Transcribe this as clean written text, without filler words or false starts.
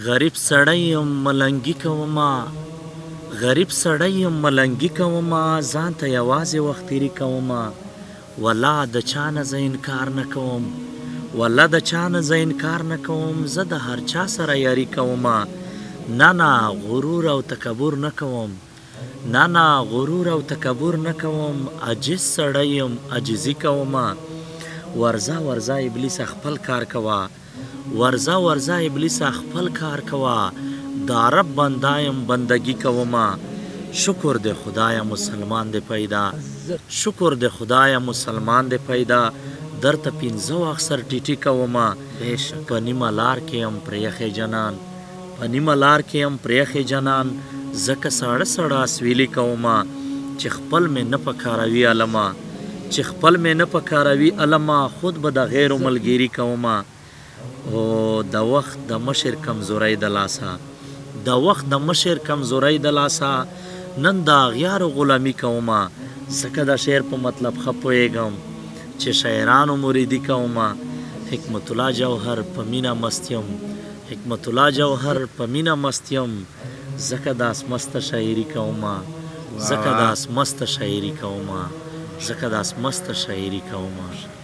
غریب سړی یم ملنګي کومه غریب سړی یم ملنګي کومه ځان ته یوازې وخت تېري کومه والله د چا نه زه انکار نه کوم والله د چا نه زه انکار نه کوم زه د هر چا سره یاري کومه نه غرور او تکبر نه کوم نه غرور او تکبر نه کوم عاجز سړی یم عاجزي کومه ورځه ابلیس خپل کار کوه ورځه ابلیس خپل کار کوه دا رب بنده یم بندگی کومه شکر د خدایه مسلمان دی پیدا شکر د خدایه مسلمان دی پیدا درته پنځه وخت سر ټیټي کومه په نیمه لار کې یم پرېښی جنان په نیمه لار کې یم پرېښی جنان ځکه ساړه اسویلي کومه چې خپل مې نه پکاروي علمه چې خپل مې نه پکاروي علمه خود به د غیرو ملګري کومه او د وخت د مشر کمزورۍ د لاسه د وخت د مشر کمزورۍ د لاسه نن د اغیارو غلامي کومه ځکه د شعر په مطلب ښه پوهېږم چې شاعرانو مریدي کومه حکمت الله جوهر په مینه مست یم حکمت الله جوهر په مینه مست یم ځکه داس مسته شاعري کومه ځکه داس مسته شاعري کومه